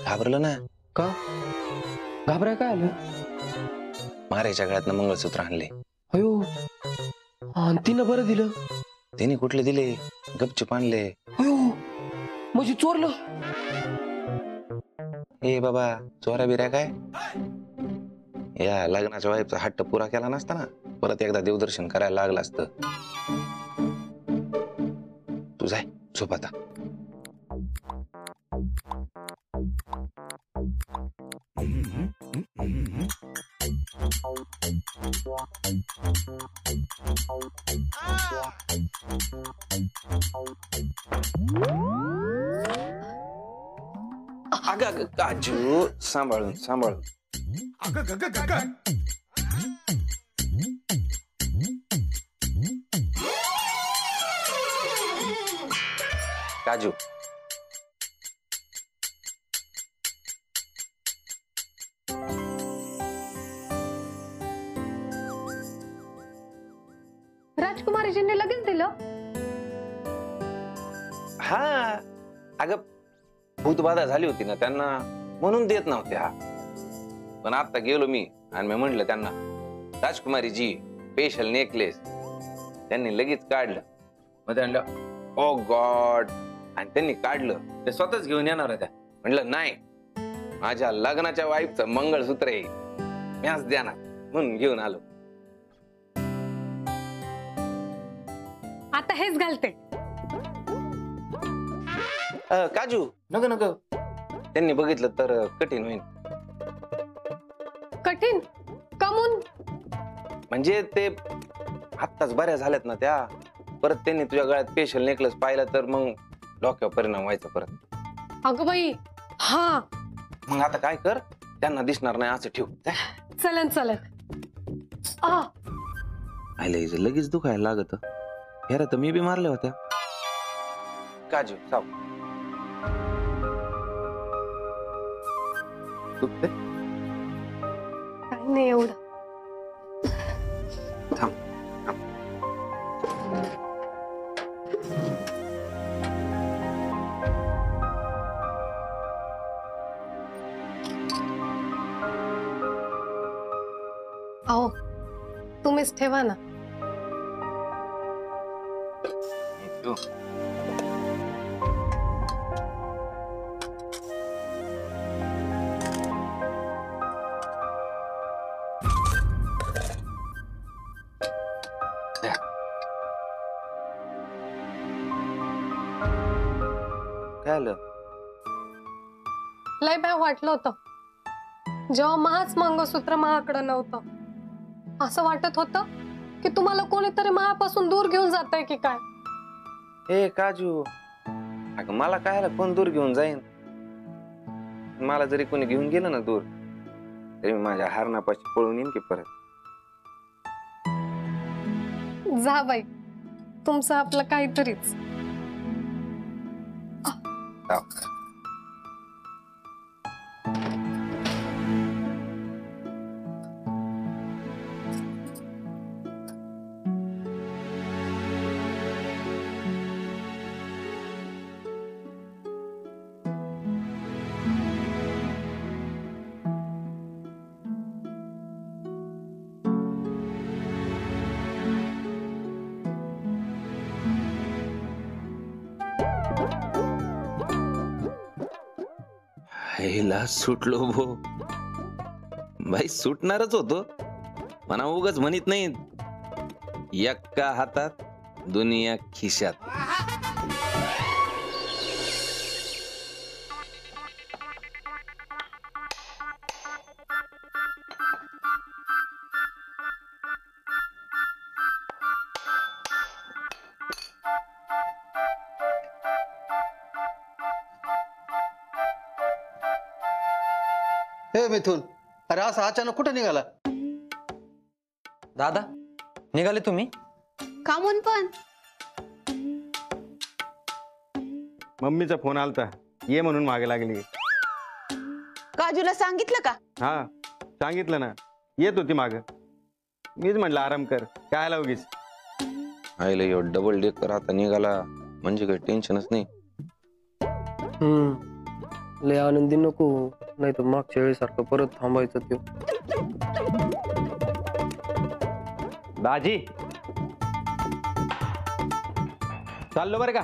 घाबरलं ना. का घाबराय काय आलं? मारेच्या गळ्यातनं मंगळसूत्र आणले. अयो, आणि तिनं बरं दिलं. तिने कुठले दिले, गपचूप आणले. अयो, म्हणजे चोरलं. ए बाबा, चोरा बिऱ्या काय? या लग्नाच्या वाईफचा हट्ट पुरा केला नसता ना, परत एकदा देवदर्शन करायला लागलं असतं. तू जाय झोप आता. अगं अगं काजू, सांभाळून सांभाळून. काजू, राजकुमारीजींनी लगेच दिलं. हा अगं भूतबाधा झाली होती ना त्यांना, म्हणून देत नव्हते. हा पण आता गेलो मी आणि मी म्हंटल त्यांना, राजकुमारीजी स्पेशल नेकलेस. त्यांनी लगेच काढलं. मग त्यांना ओ गॉड, आणि त्यांनी काढलं. ते स्वतःच घेऊन येणार होत्या. म्हटलं नाही, माझ्या लग्नाच्या वाईफचं मंगळसूत्र आहे, मीच देणार, म्हणून घेऊन आलो. आता हेच घालते. काजू नको नको, त्यांनी बघितलं तर कठीण होईल. कठीण कमून? म्हणजे ते आत्ताच बऱ्या झाल्यात ना त्या, परत त्यांनी तुझ्या गळ्यात स्पेशल नेकलेस पाहिला तर मग डोक्यावर परिणाम व्हायचा परत. अगं बाई, हा मग आता काय कर, त्यांना दिसणार नाही असं ठेव. चलन चलन. आले लगेच दुखायला लागत. हेरा तर मी बी मारल्या होत्या. काजू साव दुखते? काही नाही एवढं. थांब. अहो, तुम्हीच ठेवा ना. काय आलं? लय भय वाटलं होतं जेव्हा महाच मंगळसूत्र महाकडं नव्हतं. असं वाटत होतं की तुम्हाला कोणीतरी मायापासून दूर घेऊन जातंय की काय. हे काजू, अगं मला काय कोण दूर घेऊन जाईन? मला जरी कोणी घेऊन गेलं ना दूर, तरी मी माझ्या हरणापाशी पळून येईन की परत. जा बाई, तुमचं आपलं काहीतरीच. हिला सुटलो भो भाई, सुटणारच होतो म्हणा. उगाच म्हणत नाही, एका हातात दुनिया खिशात. हे मिथुन, अरे असं अचानक कुठे निघाला? दादा निघाले तुम्ही? का म्हणून पण? मम्मीचा फोन आलता, ये म्हणून मागे लागली. काजूला सांगितलं का? हा सांगितलं ना, येत होती माग. मीच म्हटलं आराम कर, काय आला उगीच. आईला यो डबल डेकर आता निघाला म्हणजे काही टेन्शनच नाही. लय आनंदी नको, नाही तर मागच्या वेळेसारखं परत थांबायचं ते. दाजी चाललो बरं का.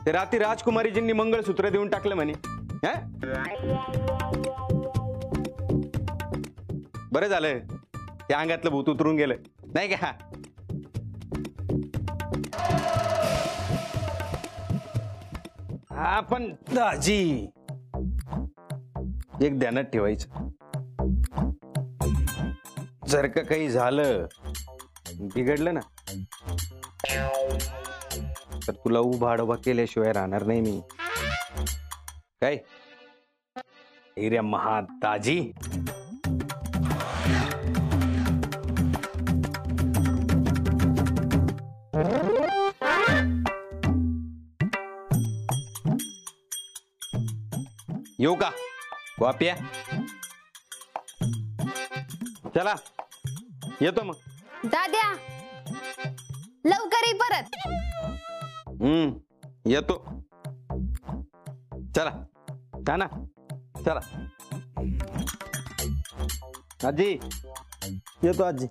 ते रात्री राजकुमारीजींनी मंगळसूत्र देऊन टाकलं म्हणे. हं? बरं झालं त्या अंगातलं भूत उतरून गेलं नाही का. आपण दाजी एक ध्यानात ठेवायचं, जर का काही झालं बिघडलं ना तर तुला उभा आडोबा केल्याशिवाय राहणार नाही मी. काय हिऱ्या महादाजी. येऊ का वाप्या. चला येतो मग. दाद्या लवकर ये परत. येतो. चला हा ना. चला आजी येतो. आजी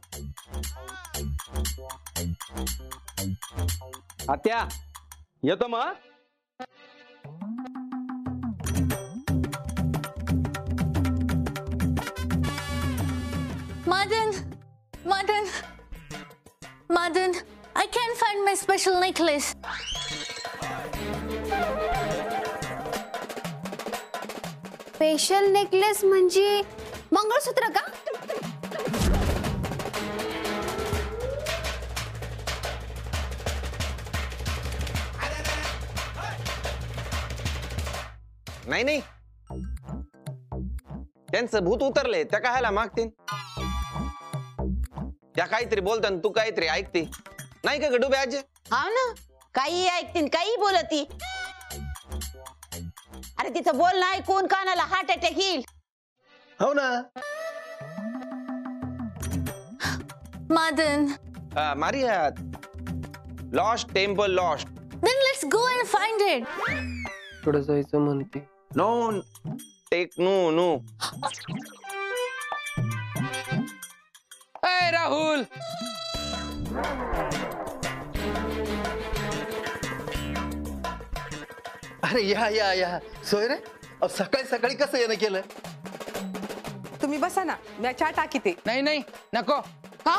आत्या येतो मग. Madan, I can't find my special necklace. Special necklace म्हणजे मंगळसूत्र का? नाही नाही, त्यांचं भूत उतरले त्या कायला मागतील. त्या काहीतरी बोलतात तू काहीतरी ऐकते नाही का गडूबे आज. हा ना, काही ऐकतीन काही बोलती. अरे तिचं बोलणं ऐकून कानाला हार्ट अटॅक येईल. हो ना. Madan, Maria lost temple lost. then let's go and find it. पुढे जायचं म्हणते. No take no no. अय राहुल, अरे या या या सोय रे. सकाळी सकाळी कसं येणं केलं. तुम्ही बसा ना, मी चहा टाकीते. नाही नाही नको. हा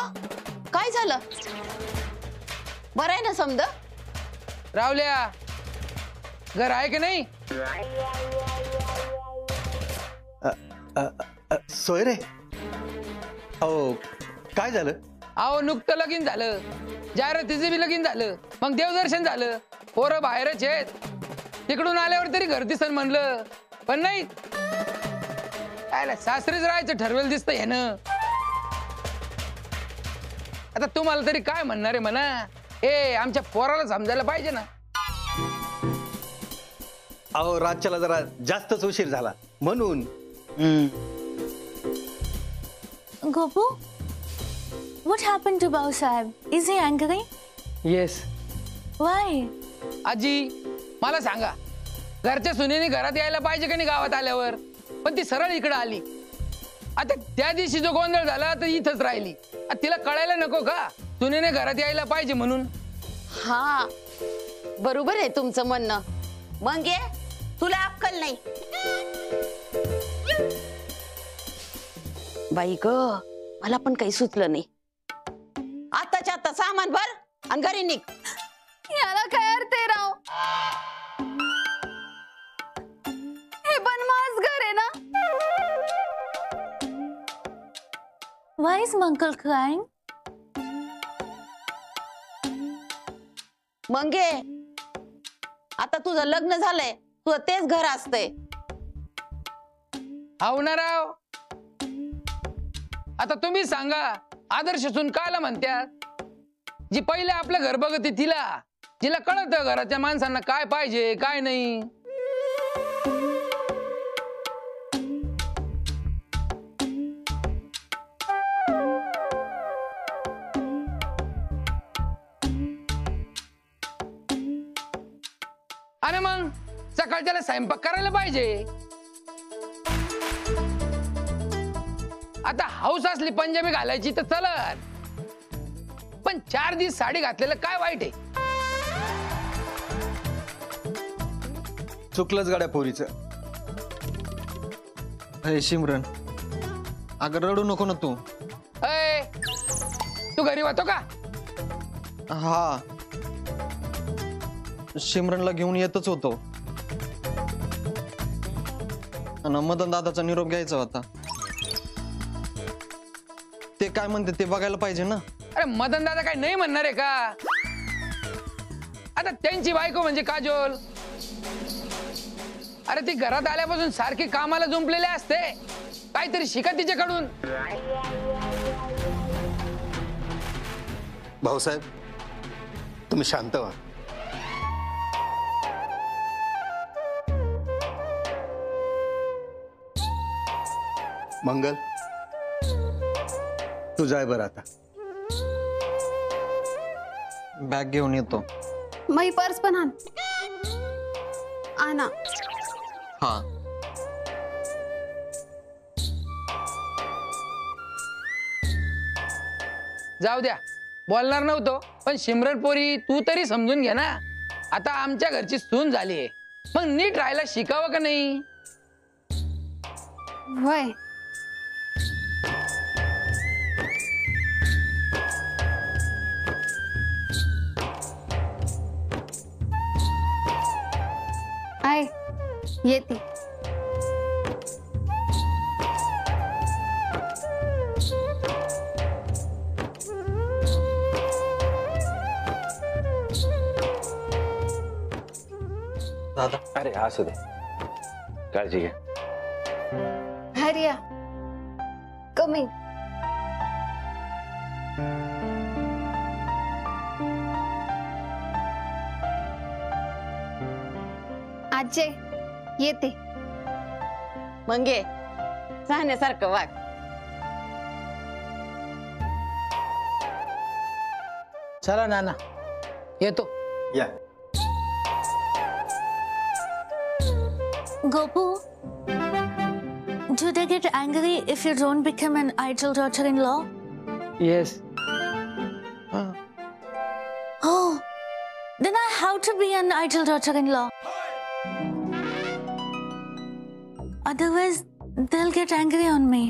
काय झालं? बरं आहे ना समद? रावल्या घर आहे की नाही? सोय रे. अहो काय झालं. अहो नुकतं लगीन झालं, जाहिरातीचं बी लगीन झालं, मग देवदर्शन झालं, पोरं बाहेरच आहेत. तिकडून आल्यावर तरी घर दिसन म्हणलं, पण नाही. सासरीच राहायचं ठरवेल दिसतं ह्यानं. आता तुम्हाला तरी काय म्हणणार आहे म्हणा. आमच्या पोराला समजायला पाहिजे ना. अहो रातच्याला जरा जास्तच उशीर झाला म्हणून. Gopu, what happened to Bao Sahib? Is he angry? Yes. Why? आजी मला सांगा, घरच्या सुनेने घरात यायला पाहिजे का नाही गावात आल्यावर? पण ती सरळ इकडे आली. आता त्या दिवशी जो गोंधळ झाला तर इथंच राहिली. तिला कळायला नको का सुनेने घरात यायला पाहिजे म्हणून? हा बरोबर आहे तुमचं म्हणणं. मग ये तुला अक्कल नाही. बाई ग, मला पण काही सुचलं नाही. आताच्या आता सामान भर आणि घरी निघ. याला काय अर्थ आहे राव? हे पण माझं घर आहे ना. Why is Uncle crying? मंगे आता तुझं लग्न झालंय, तुझं तेच घर असतंय. हाव ना राव. आता तुम्ही सांगा, आदर्श सून काला म्हणतात? जी पहिले आपलं घर बघते तिला, जिला कळत घराच्या माणसांना काय पाहिजे काय नाही. आणि मग सकाळच्याला स्वयंपाक करायला पाहिजे. आता हौस असली पंजाबी घालायची तर चलत, पण 4 दिवस साडी घातलेलं काय वाईट आहे? चुकलंच गाड्या पोरीचं. अरे शिमरन, अगं रडू नको ना तू. अय, तू घरी होतो का? हा, शिमरनला घेऊन येतच होतो आणि मदन दादाचा निरोप घ्यायचा होता. ते काय म्हणते ते बघायला पाहिजे ना. अरे मदन दादा काय नाही म्हणणार आहे का? आता त्यांची बायको म्हणजे काजोल. अरे ती घरात आल्यापासून सारखी कामाला जुंपलेली असते, काहीतरी शिका तिच्याकडून. भाऊसाहेब, तुम्ही शांत व्हा. मंगल, तू जाय बरं आता. बॅग घेऊन येतो. मई पर्स पण आणा. हा. जाऊ द्या, बोलणार नव्हतो, पण शिमरन पोरी तू तरी समजून घे ना. आता आमच्या घरची सून झालीये, मग नीट राहायला शिकावं का नाही? वय आय येते. दादा, अरे असू दे, काळजी घ्या. हरिया कमिंग. आजे येते. मंगे, राहण्यासारखं वाग. चला नाना, येतो. या. Gopu, do they get angry if you don't become an idol daughter-in-law? Yes. Oh, then I have to be an idol daughter-in-law. Otherwise, they'll get angry on me.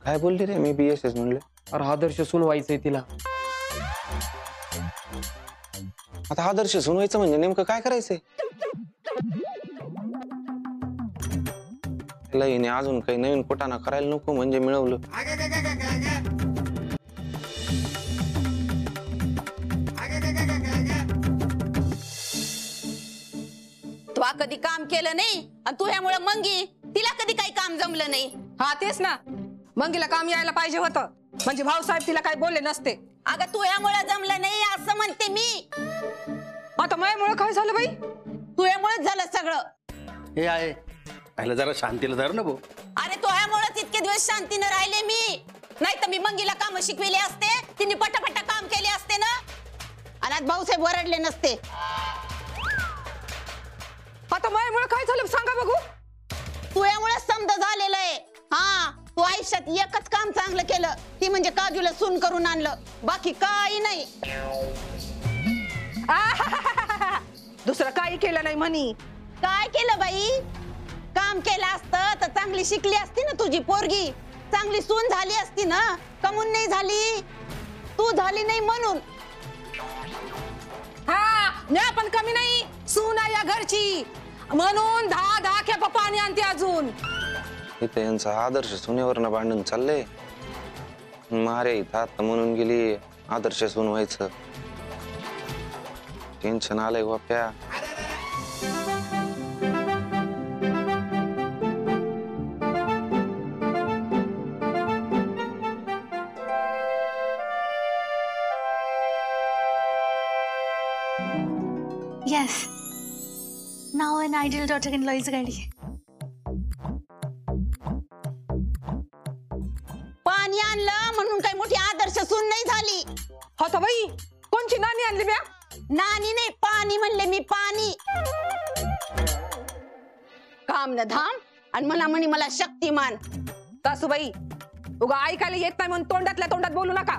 काय बोलली रे? मी BSS म्हणलं. अरे आदर्श सून व्हायचंय तिला. आता आदर्श सुनवायचं म्हणजे नेमकं काय करायचंय? त्याला हिने अजून काही नवीन कोटाना करायला नको म्हणजे मिळवलं. तू कधी काम केलं नाही आणि तू ह्यामुळे मंगी तिला कधी काही काम जमलं नाही. हा तेच ना, मंगीला काम यायला पाहिजे होतं, म्हणजे भाऊसाहेब तिला काही बोलले नसते. अगं तू ह्यामुळे जमलं नाही असं म्हणते मी. आता माझ्यामुळे काय झालं बाई? तू ह्यामुळेच झालं सगळं. हे आहे, पहिलं जरा शांतीला धर ना भाऊ. अरे तो ह्यामुळेच इतके दिवस शांतीनं राहिले मी. नाही तर मी मंगीला काम शिकविले असते, तिने पटापटा काम केले असते ना, आणि आज भाऊसाहेब वरडले नसते. आता माझ्यामुळे काय झालं सांगा बघू. तू यामुळे समज झालेलं आहे. हा, तू आयुष्यात एकच काम चांगलं केलं, ती म्हणजे काजूला सून करून आणलं, बाकी काही नाही. दुसरं काही केलं नाही म्हणी. काय केलं बाई? काम केलं असतं तर चांगली शिकली असती ना तुझी पोरगी, चांगली सून झाली असती ना. कमून नाही झाली, तू झाली नाही म्हणून. हा, म्या पण कमी नाही, सून आहे या घरची म्हणून 10 खेपा पाणी आणते अजून. इथे यांचा आदर्श सुनेवरनं भांडण चाललंय. मारे इथं आता म्हणून गेली आदर्श सून व्हायचं. टेन्शन आलंय बाप्या. Yes. Now an ideal daughter-in-law is ready. पाणी आणलं म्हणून काही मोठी आदर्श सून नाही झाली. हो तर बाई, कोण कोणची नाणी आणली म्या? नानी नाही पाणी म्हणले मी, पाणी. काम न धाम आणि म्हणा म्हणे मला शक्तिमान. सासूबाई उगा ऐकायला येत नाही म्हणून तोंडातल्या तोंडात बोलू नका.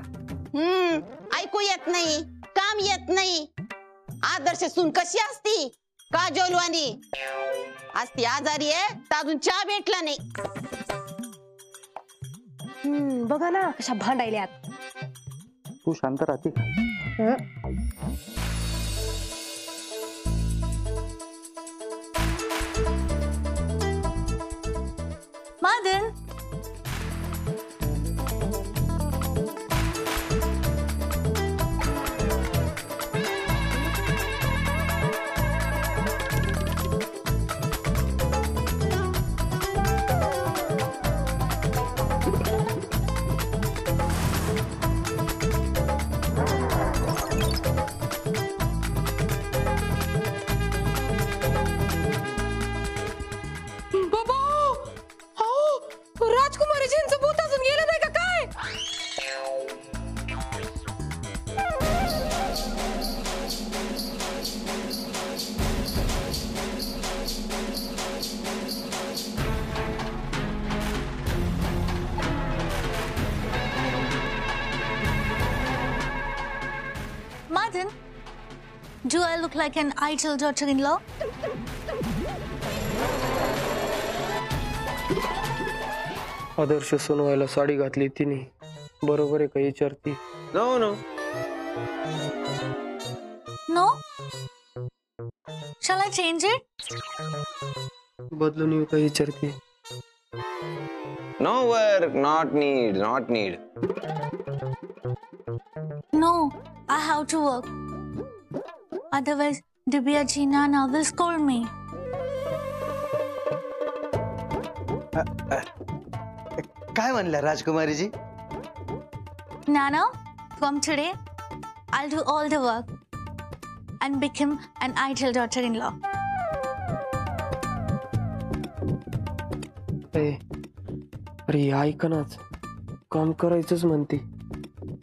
ऐकू येत नाही, काम येत नाही. आदर्श सून कशी असती? काजोलवाणी असती. आजारी आहे तर अजून चहा भेटला नाही. बघा ना कशा भांडायल्यात. तू शांत राहते का? Madan. राजकुमारीजींचं भूत अजून गेलं नाही का काय? Madan, do I look like an ideal daughter-in-law? आदर्श सुनवायला साडी घातली तिने, बरोबर आहे का विचारती? No no. No? Shall I change it? बदलून येऊ का विचारती? No work, not need, not need. No, I have to work. Otherwise, Divya ji Nana will scold me. काय म्हणल्या राजकुमारीजी? Nana, from today, I'll do all the work and become an ideal daughter-in-law. अरे ऐकनाच, काम करायचंच म्हणते.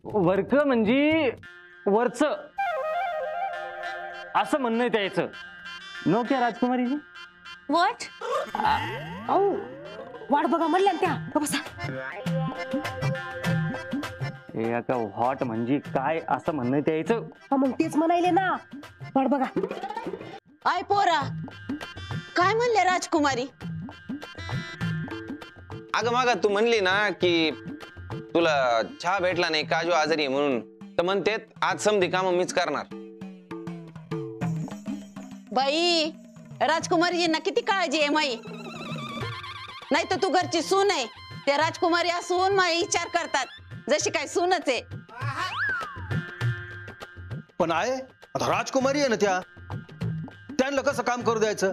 Work म्हणजे वरच असं म्हणणं त्याचं. नो क्या राजकुमारीजी? What? वाट बघा म्हणल्या त्या. बसा. हे आता हॉट म्हणजे काय असं म्हणणं त्याचं. मग तेच म्हणायले ना. वाट बघा. आय पोरा, काय म्हणले राजकुमारी? अगं मागा तू म्हणली ना की तुला चहा भेटला नाही, काजू आजारी आहे म्हणून, तर म्हणते आज समधी काम मीच करणार. बाई, राजकुमारीजींना किती काळजी आहे माई. नाही तर तू घरची सून आहे, त्या राजकुमारी असून माई विचार करतात जशी काय सूनच आहे. पण आहे आता राजकुमारी आहे ना त्या, त्यांना कसं काम करू द्यायचं?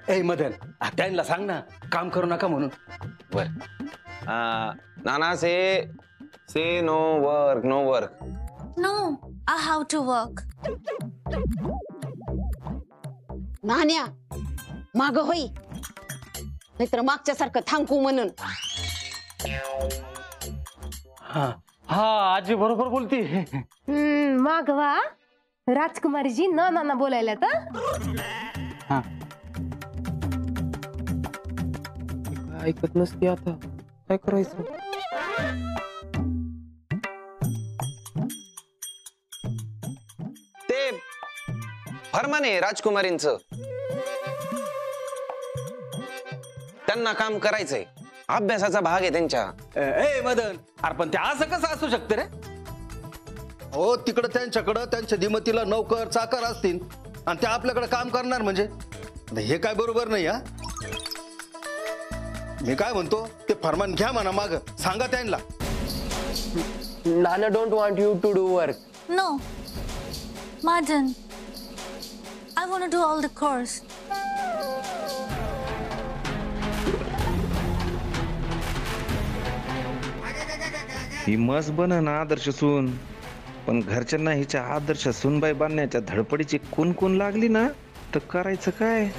ए मदन, त्यांना सांग ना काम करू नका म्हणून. बर नाना says no work, no work. No, I have to work. नान्या माग होई, नाहीतर मागच्या सारखं थांबू म्हणून. हा आजी बरोबर बोलती. मागवा राजकुमारीजी ना बोलायला हा. ऐकत नसते, आता काय करायचं? ते फरमान आहे राजकुमारींचं, त्यांना काम करायचंय, अभ्यासाचा भाग आहे त्यांच्या. ए मदन, अरे पण ते असं कसं असू शकतं रे? हो, तिकडं त्यांच्याकडं त्यांच्या दिमतीला नौकर चाकर असतील आणि ते आपल्याकडे काम करणार म्हणजे हे काय बरोबर नाही. हा, मी काय म्हणतो ते फरमान घ्या म्हणा, माग सांगा त्यांना. नाना don't want you to do work. No, Madan, I want to do all the chores. ही मस्त बनन आदर्श सून, पण घरच्यांना हिच्या आदर्श सूनबाई बांधण्याच्या धडपडीची कुणकुण लागली ना तर करायचं काय?